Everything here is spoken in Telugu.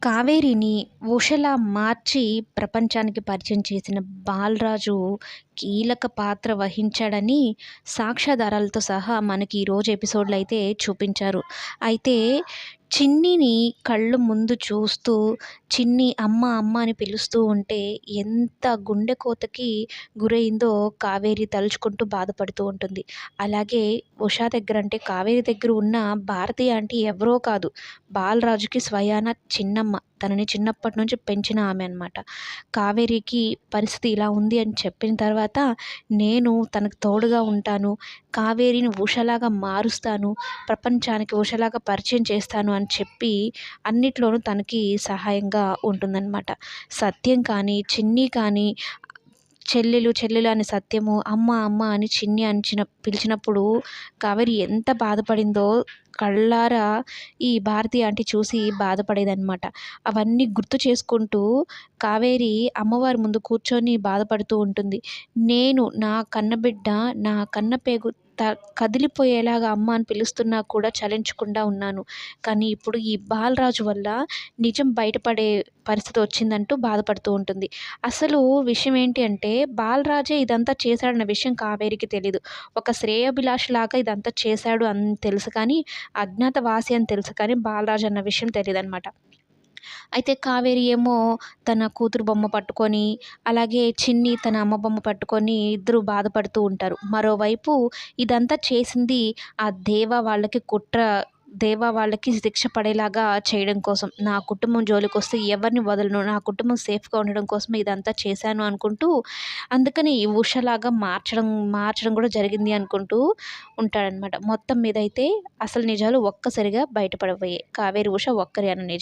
కావేరిని ఉషలా మార్చి ప్రపంచానికి పరిచయం చేసిన బాలరాజు కీలక పాత్ర వహించాడని సాక్ష్యాధారాలతో సహా మనకి ఈరోజు ఎపిసోడ్‌లో అయితే చూపించారు. అయితే చిన్నిని కళ్ళు ముందు చూస్తూ చిన్ని అమ్మ, అమ్మ అని పిలుస్తూ ఉంటే ఎంత గుండె కోతకి గురైందో కావేరి తలుచుకుంటూ బాధపడుతూ ఉంటుంది. అలాగే ఉషా దగ్గర అంటే కావేరి దగ్గర ఉన్న భారతి ఆంటీ ఎవరో కాదు, బాలరాజుకి స్వయాన చిన్నమ్మ. తనని చిన్నప్పటి నుంచి పెంచిన ఆమె అనమాట. కావేరికి పరిస్థితి ఇలా ఉంది అని చెప్పిన తర్వాత, నేను తనకు తోడుగా ఉంటాను, కావేరిని ఉషలాగా మారుస్తాను, ప్రపంచానికి ఉషలాగా పరిచయం చేస్తాను అని చెప్పి అన్నిట్లోనూ తనకి సహాయంగా ఉంటుందన్నమాట. సత్యం కానీ, చిన్ని కానీ, చెల్లెలు చెల్లెలు అని సత్యము, అమ్మ అమ్మ అని చిన్ని అని పిలిచినప్పుడు కావేరి ఎంత బాధపడిందో కళ్ళారా ఈ భారతి ఆంటీ చూసి బాధపడేదనమాట. అవన్నీ గుర్తు చేసుకుంటూ కావేరి అమ్మవారి ముందు కూర్చొని బాధపడుతూ ఉంటుంది. నేను నా కన్నబిడ్డ, నా కన్నపేగు కదిలిపోయేలాగా అమ్మ అని పిలుస్తున్నా కూడా చలించకుండా ఉన్నాను. కానీ ఇప్పుడు ఈ బాలరాజు వల్ల నిజం బయటపడే పరిస్థితి వచ్చిందంటూ బాధపడుతూ ఉంటుంది. అసలు విషయం ఏంటి అంటే, బాలరాజే ఇదంతా చేశాడన్న విషయం కావేరికి తెలీదు. ఒక శ్రేయోభిలాషిలాగా ఇదంతా చేశాడు అని తెలుసు కానీ, అజ్ఞాతవాసి అని తెలుసు కానీ, బాలరాజు అన్న విషయం తెలీదనమాట. అయితే కావేరి ఏమో తన కూతురు బొమ్మ పట్టుకొని, అలాగే చిన్ని తన అమ్మ బొమ్మ పట్టుకొని ఇద్దరు బాధపడుతూ ఉంటారు. మరోవైపు ఇదంతా చేసింది ఆ దేవ వాళ్ళకి శిక్ష పడేలాగా చేయడం కోసం. నా కుటుంబం జోలికొస్తే ఎవరిని వదలను, నా కుటుంబం సేఫ్‌గా ఉండడం కోసమే ఇదంతా చేశాను అనుకుంటూ, అందుకని ఈ ఉషలాగా మార్చడం కూడా జరిగింది అనుకుంటూ ఉంటాడనమాట. మొత్తం మీదైతే అసలు నిజాలు ఒక్కసారిగా బయటపడబోయాయి. కావేరి, ఉష ఒక్కరే అన్న నిజం.